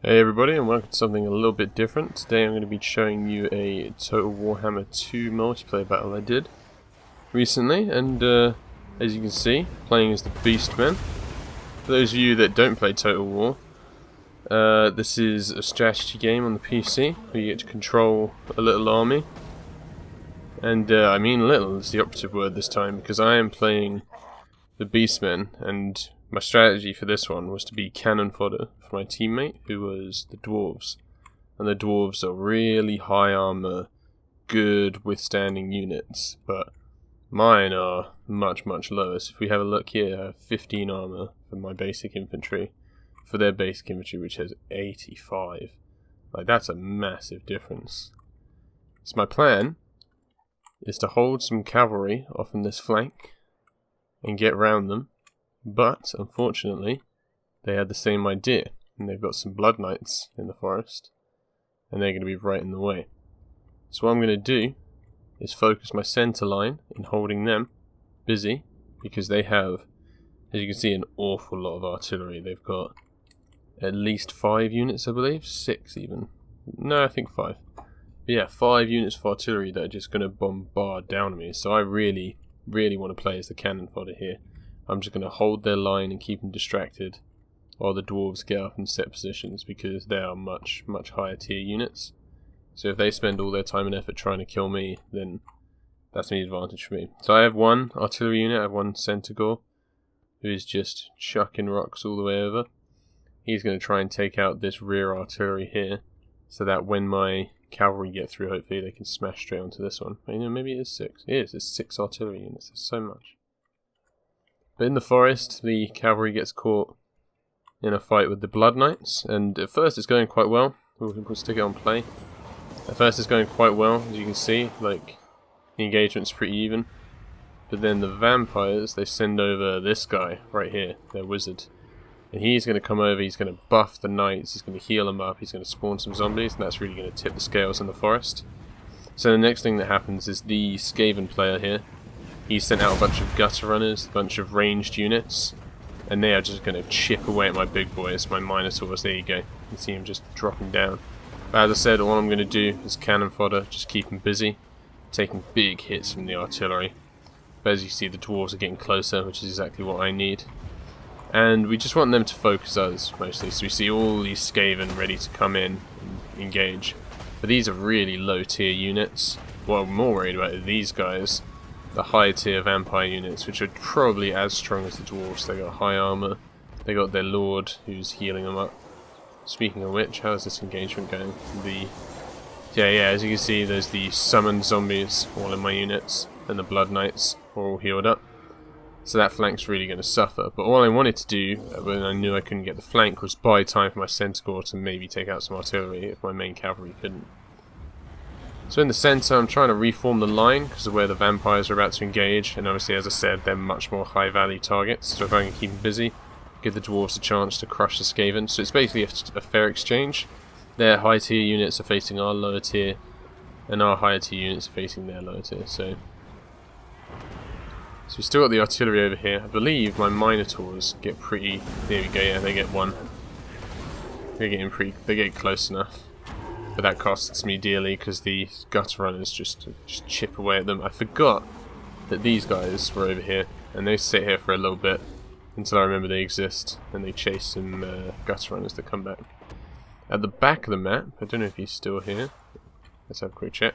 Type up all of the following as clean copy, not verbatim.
Hey everybody, and welcome to something a little bit different. Today I'm going to be showing you a Total Warhammer 2 multiplayer battle I did recently, and as you can see, playing as the Beastmen. For those of you that don't play Total War, this is a strategy game on the PC where you get to control a little army. And I mean little is the operative word this time, because I am playing the Beastmen, and my strategy for this one was to be cannon fodder for my teammate, who was the Dwarves. And the Dwarves are really high armor, good withstanding units, but mine are much lower. So if we have a look here, I have 15 armor for my basic infantry, for their basic infantry, which has 85. Like, that's a massive difference. So my plan is to hold some cavalry off in this flank and get round them. But, unfortunately, they had the same idea, and they've got some blood knights in the forest, and they're going to be right in the way. So what I'm going to do is focus my centre line in holding them busy, because they have, as you can see, an awful lot of artillery. They've got at least 5 units, I believe, 6 even. No, I think 5. But yeah, 5 units of artillery that are just going to bombard down on me, so I really want to play as the cannon fodder here. I'm just going to hold their line and keep them distracted while the Dwarves get up and set positions, because they are much higher tier units. So if they spend all their time and effort trying to kill me, then that's an advantage for me. So I have one artillery unit, I have one centaur, who is just chucking rocks all the way over. He's going to try and take out this rear artillery here, so that when my cavalry get through, hopefully they can smash straight onto this one. You know, maybe it is 6. It is, it's 6 artillery units, that's so much. But in the forest, the cavalry gets caught in a fight with the Blood Knights, and at first it's going quite well. We'll stick it on play. At first it's going quite well, as you can see, like, the engagement's pretty even. But then the vampires, they send over this guy right here, their wizard. And he's going to come over, he's going to buff the knights, he's going to heal them up, he's going to spawn some zombies, and that's really going to tip the scales in the forest. So the next thing that happens is the skaven player here. He sent out a bunch of gutter runners, a bunch of ranged units, and they are just going to chip away at my big boys, my minotaurs. There you go. You can see him just dropping down. But as I said, all I'm going to do is cannon fodder, just keep them busy, taking big hits from the artillery. But as you see, the dwarves are getting closer, which is exactly what I need. And we just want them to focus us, mostly. So we see all these skaven ready to come in and engage. But these are really low tier units. What I'm more worried about are these guys, the high tier vampire units, which are probably as strong as the dwarves. They got high armor, they got their lord who's healing them up. Speaking of which, how's this engagement going? Yeah, as you can see, there's the summoned zombies all in my units, and the blood knights are all healed up. So that flank's really going to suffer. But all I wanted to do, when I knew I couldn't get the flank, was buy time for my centaur to maybe take out some artillery if my main cavalry couldn't. So in the centre, I'm trying to reform the line because of where the vampires are about to engage, and obviously, as I said, they're much more high value targets, so if I can keep them busy, give the dwarves a chance to crush the skaven. So it's basically a fair exchange. Their high tier units are facing our lower tier, and our higher tier units are facing their lower tier. So we still got the artillery over here. I believe my minotaurs get pretty. There we go. Yeah, they get one. They get close enough. But that costs me dearly because the gutter runners just chip away at them. I forgot that these guys were over here, and they sit here for a little bit until I remember they exist, and they chase some gutter runners to come back. At the back of the map, I don't know if he's still here. Let's have a quick check.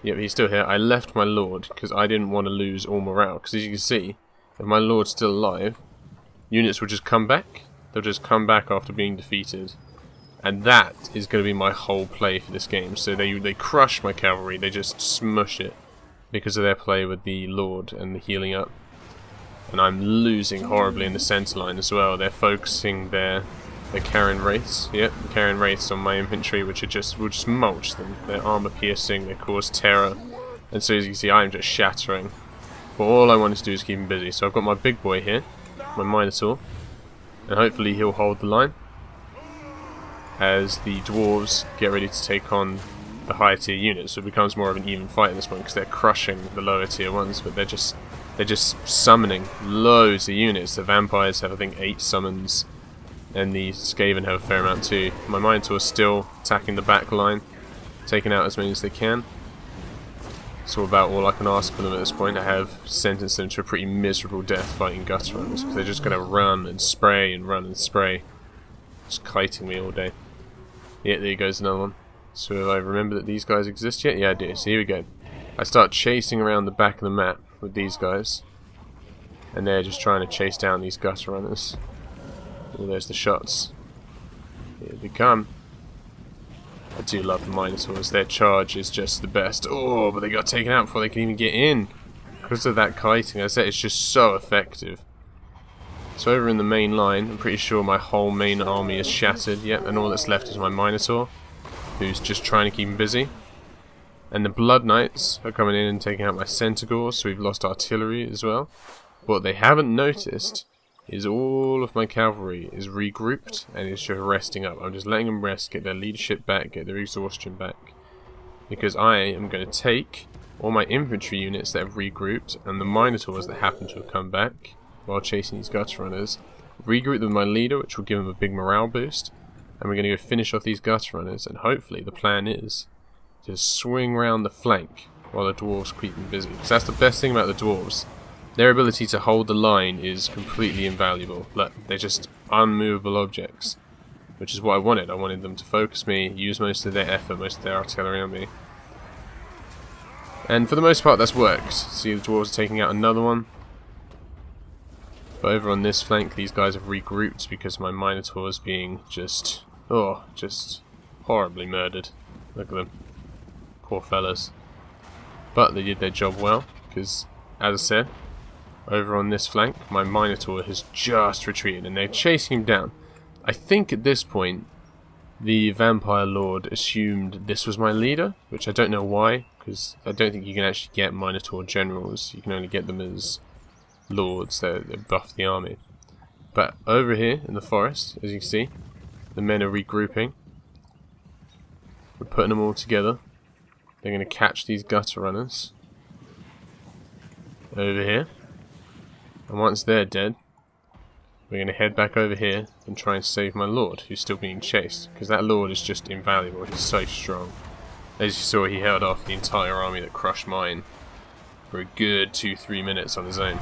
Yep, he's still here. I left my lord because I didn't want to lose all morale. Because as you can see, if my lord's still alive, units will just come back. They'll just come back after being defeated. And that is going to be my whole play for this game. So they crush my cavalry, they just smush it because of their play with the lord and the healing up. And I'm losing horribly in the centre line as well. They're focusing their Karen wraiths. Yep, the Karen wraiths on my infantry, which will just mulch them. They're armour piercing, they cause terror. And so as you can see, I'm just shattering. But all I wanted to do is keep him busy. So I've got my big boy here, my minotaur, and hopefully he'll hold the line as the dwarves get ready to take on the higher tier units. So it becomes more of an even fight at this point because they're crushing the lower tier ones, but they're just summoning loads of units. The vampires have, I think, 8 summons. and the skaven have a fair amount too. My Minotaur is still attacking the back line, taking out as many as they can. It's about all I can ask for them at this point. I have sentenced them to a pretty miserable death fighting gutter runners, because they're just going to run and spray and run and spray. Just kiting me all day. Yeah, there goes another one. So have I remembered that these guys exist yet? Yeah, I do. So here we go. I start chasing around the back of the map with these guys. And they're just trying to chase down these gutter runners. Oh, there's the shots. Here they come. I do love the Minotaurs. Their charge is just the best. Oh, but they got taken out before they can even get in. Because of that kiting, I said, it's just so effective. So over in the main line, I'm pretty sure my whole main army is shattered. Yep, and all that's left is my Minotaur, who's just trying to keep him busy. And the Blood Knights are coming in and taking out my Centaurs, so we've lost artillery as well. What they haven't noticed is all of my cavalry is regrouped and is just resting up. I'm just letting them rest, get their leadership back, get their exhaustion back. Because I am going to take all my infantry units that have regrouped and the Minotaurs that happen to have come back while chasing these gutter runners, regroup them with my leader, which will give them a big morale boost, and we're going to go finish off these gutter runners, and hopefully the plan is to swing round the flank while the Dwarves keep them busy. Because that's the best thing about the Dwarves. Their ability to hold the line is completely invaluable. Look, they're just unmovable objects, which is what I wanted. I wanted them to focus me, use most of their effort, most of their artillery on me. And for the most part that's worked. See, the Dwarves are taking out another one. But over on this flank, these guys have regrouped because my Minotaur is being just horribly murdered. Look at them. Poor fellas. But they did their job well, because, as I said, over on this flank, my Minotaur has just retreated, and they're chasing him down. I think at this point, the Vampire Lord assumed this was my leader, which I don't know why, because I don't think you can actually get Minotaur generals. You can only get them as lords that buff the army. But over here in the forest, as you can see, the men are regrouping. We're putting them all together. They're going to catch these gutter runners over here. And once they're dead, we're going to head back over here and try and save my lord, who's still being chased. Because that lord is just invaluable. He's so strong. As you saw, he held off the entire army that crushed mine for a good 2-3 minutes on his own.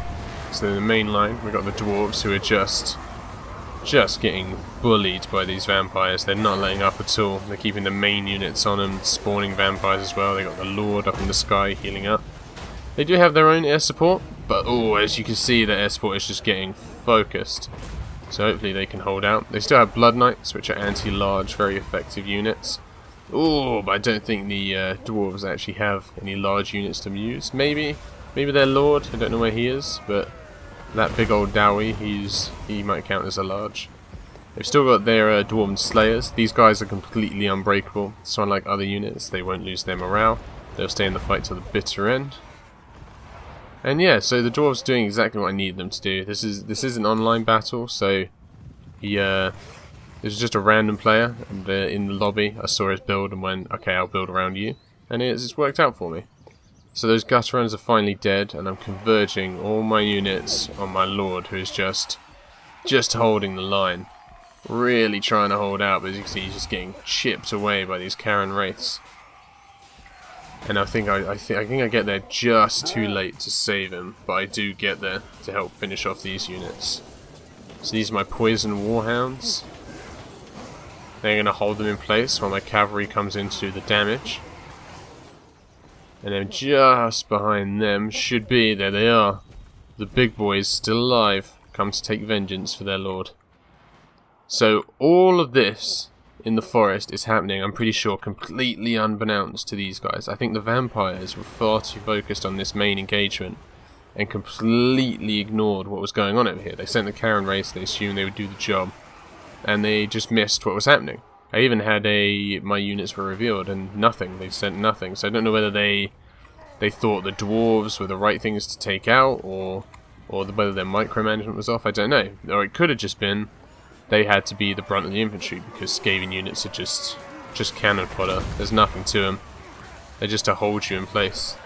So in the main line, we've got the Dwarves, who are just getting bullied by these vampires. They're not letting up at all. They're keeping the main units on them, spawning vampires as well. They got the Lord up in the sky healing up. They do have their own air support, but as you can see, the air support is just getting focused. So hopefully they can hold out. They still have Blood Knights, which are anti-large, very effective units. But I don't think the Dwarves actually have any large units to use. Maybe their Lord. I don't know where he is, but that big old Dowie, he might count as a large. They've still got their Dwarven Slayers. These guys are completely unbreakable, so unlike other units, they won't lose their morale. They'll stay in the fight till the bitter end. And yeah, so the Dwarves are doing exactly what I need them to do. This is an online battle, so this is just a random player, and in the lobby I saw his build and went, okay, I'll build around you, and it's worked out for me. So those gutter runners are finally dead, and I'm converging all my units on my lord, who is just holding the line, really trying to hold out. But as you can see, he's just getting chipped away by these Karen wraiths. And I think I get there just too late to save him, but I do get there to help finish off these units. So these are my poison warhounds. They're going to hold them in place while my cavalry comes in to do the damage. And then just behind them should be, there they are, the big boys still alive, come to take vengeance for their lord. So all of this in the forest is happening, I'm pretty sure, completely unbeknownst to these guys. I think the vampires were far too focused on this main engagement and completely ignored what was going on over here. They sent the Karen race, they assumed they would do the job, and they just missed what was happening. I even had my units were revealed and nothing, they sent nothing. So I don't know whether they thought the Dwarves were the right things to take out, or whether their micromanagement was off, I don't know. Or it could have just been they had to be the brunt of the infantry, because skaven units are just cannon fodder. There's nothing to them. They're just to hold you in place.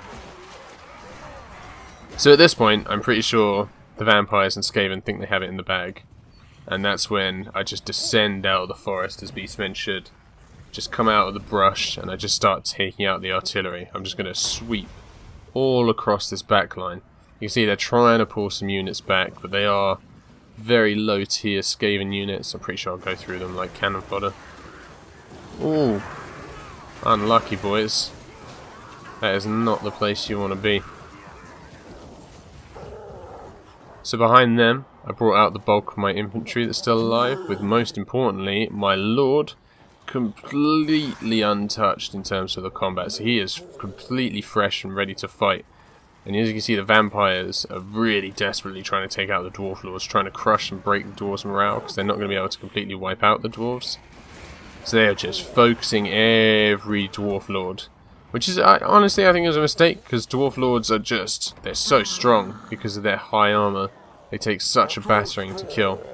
So at this point, I'm pretty sure the vampires and skaven think they have it in the bag. and that's when I just descend out of the forest as Beastmen should. Just come out of the brush and I just start taking out the artillery. I'm just going to sweep all across this back line. You can see they're trying to pull some units back, but they are very low tier skaven units. I'm pretty sure I'll go through them like cannon fodder. Ooh, unlucky boys. That is not the place you want to be. So behind them, I brought out the bulk of my infantry that's still alive, with most importantly, my lord completely untouched in terms of the combat. So he is completely fresh and ready to fight. And as you can see, the vampires are really desperately trying to take out the dwarf lords, trying to crush and break the dwarves' morale, because they're not going to be able to completely wipe out the dwarves. So they are just focusing every dwarf lord. Which is, honestly, I think it was a mistake, because dwarf lords are just, they're so strong because of their high armor. They take such a battering to kill.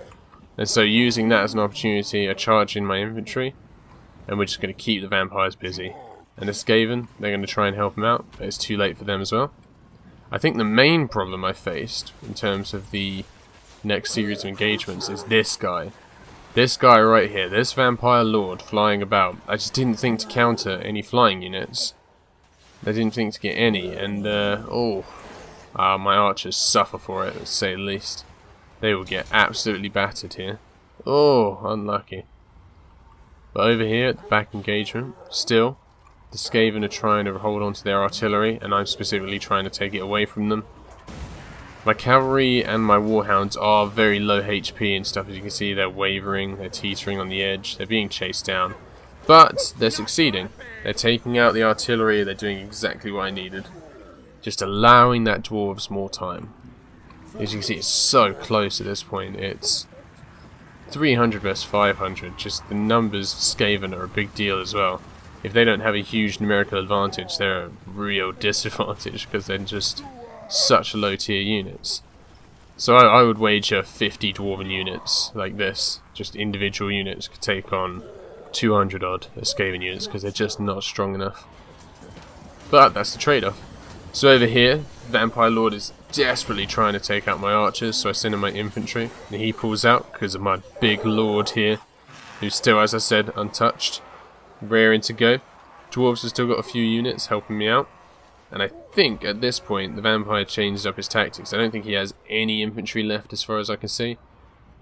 And so using that as an opportunity, I charge in my infantry, and we're just going to keep the vampires busy. And the skaven, they're going to try and help them out, but it's too late for them as well. I think the main problem I faced, in terms of the next series of engagements, is this guy. This guy right here, this vampire lord flying about. I just didn't think to counter any flying units. I didn't think to get any, and my archers suffer for it, to say the least. They will get absolutely battered here. Oh, unlucky. But over here at the back engagement, still, the Skaven are trying to hold on to their artillery, and I'm specifically trying to take it away from them. My cavalry and my warhounds are very low HP and stuff. As you can see, they're wavering, they're teetering on the edge, they're being chased down. But they're succeeding. They're taking out the artillery, they're doing exactly what I needed. Just allowing that dwarves more time. As you can see, it's so close at this point. It's 300 versus 500. Just the numbers of Skaven are a big deal as well. If they don't have a huge numerical advantage, they're a real disadvantage because they're just such low tier units. So I would wager 50 Dwarven units like this, just individual units, could take on 200 odd Skaven units because they're just not strong enough. But that's the trade-off. So over here, Vampire Lord is desperately trying to take out my archers, so I send in my infantry, and he pulls out because of my big lord here, who's still, as I said, untouched, raring to go. Dwarves have still got a few units helping me out, and I think at this point the vampire changes up his tactics. I don't think he has any infantry left as far as I can see.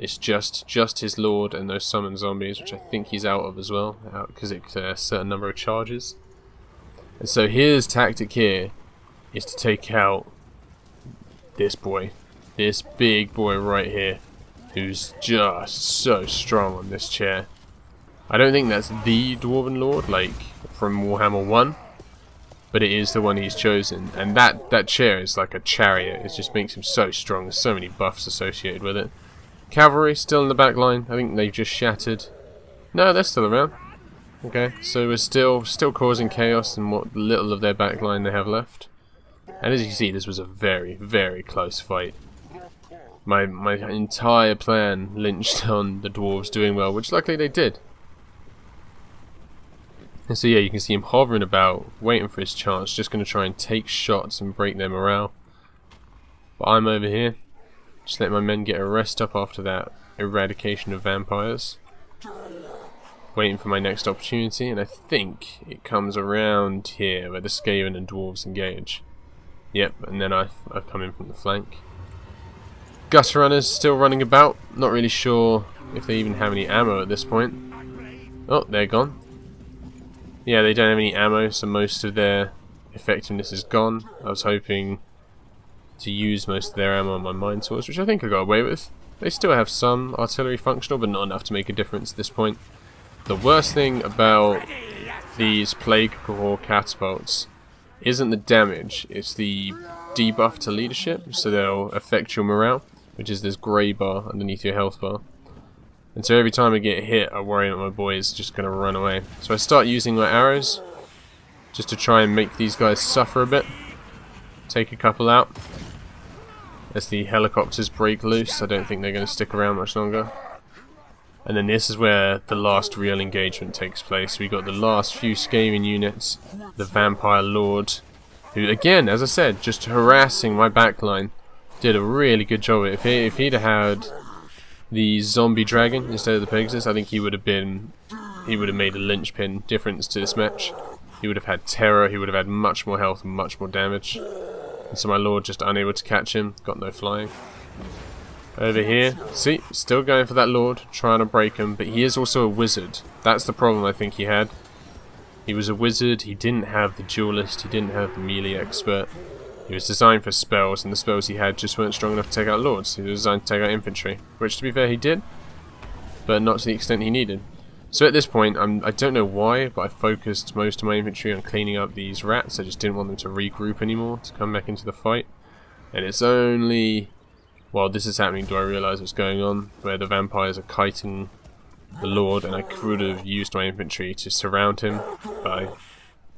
It's just his lord and those summoned zombies, which I think he's out of as well, because it's a certain number of charges. And so his tactic here is to take out this boy, this big boy right here, who's just so strong on this chair. I don't think that's the Dwarven Lord, like from Warhammer 1, but it is the one he's chosen, and that chair is like a chariot. It just makes him so strong. There's so many buffs associated with it. Cavalry still in the back line. I think they've just shattered. No, they're still around. Okay, so we're still causing chaos in what little of their back line they have left. And as you can see, this was a very, very close fight. My entire plan lynched on the dwarves doing well, which luckily they did. And so yeah, you can see him hovering about, waiting for his chance, just going to try and take shots and break their morale. But I'm over here, just let my men get a rest up after that eradication of vampires. Waiting for my next opportunity, and I think it comes around here where the Skaven and dwarves engage. Yep, and then I've come in from the flank. Gutter runners still running about, not really sure if they even have any ammo at this point. Oh, they're gone. Yeah, they don't have any ammo, so most of their effectiveness is gone. I was hoping to use most of their ammo on my mine swords, which I think I got away with. They still have some artillery functional, but not enough to make a difference at this point. The worst thing about these Plague Core catapults isn't the damage, it's the debuff to leadership, so they'll affect your morale, which is this grey bar underneath your health bar. And so every time I get hit, I worry that my boy is just going to run away. So I start using my arrows, just to try and make these guys suffer a bit. Take a couple out. As the helicopters break loose, I don't think they're going to stick around much longer. And then this is where the last real engagement takes place. We got the last few Skaven units, the Vampire Lord, who again, as I said, just harassing my backline, did a really good job. If he'd had the zombie dragon instead of the Pegasus, I think he would have made a linchpin difference to this match. He would have had terror, he would have had much more health and much more damage. And so my lord just unable to catch him, got no flying. Over here, see, still going for that lord, trying to break him, but he is also a wizard. That's the problem I think he had. He was a wizard, he didn't have the duelist, he didn't have the melee expert. He was designed for spells, and the spells he had just weren't strong enough to take out lords. He was designed to take out infantry, which to be fair he did, but not to the extent he needed. So at this point, I don't know why, but I focused most of my infantry on cleaning up these rats. I just didn't want them to regroup anymore, to come back into the fight. And it's only while this is happening do I realise what's going on, where the vampires are kiting the lord, and I could have used my infantry to surround him, but I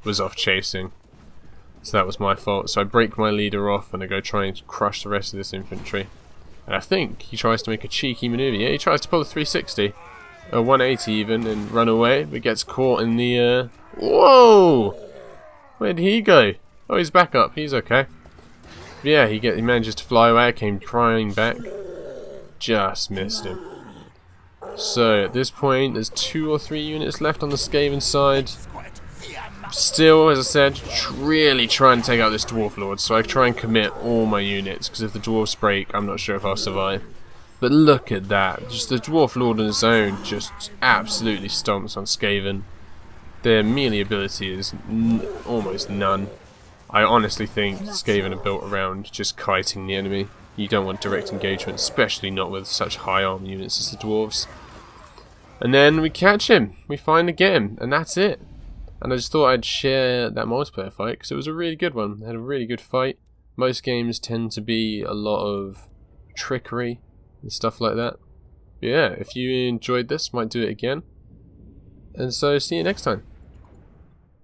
was off chasing. So that was my fault. So I break my leader off and I go try and crush the rest of this infantry. And I think he tries to make a cheeky maneuver. Yeah, he tries to pull a 360. A 180 even, and run away, but gets caught in the, Whoa! Where did he go? Oh, he's back up. He's okay. But yeah, he manages to fly away. I came crying back. Just missed him. So, at this point, there's 2 or 3 units left on the Skaven side. Still, as I said, really trying to take out this Dwarf Lord, so I try and commit all my units, because if the Dwarves break, I'm not sure if I'll survive. But look at that, just the Dwarf Lord on his own just absolutely stomps on Skaven. Their melee ability is almost none. I honestly think Skaven are built around just kiting the enemy. You don't want direct engagement, especially not with such high arm units as the Dwarves. And then we catch him, we finally get him, and that's it. And I just thought I'd share that multiplayer fight because it was a really good one. It had a really good fight. Most games tend to be a lot of trickery and stuff like that. But yeah, if you enjoyed this, might do it again. And so see you next time.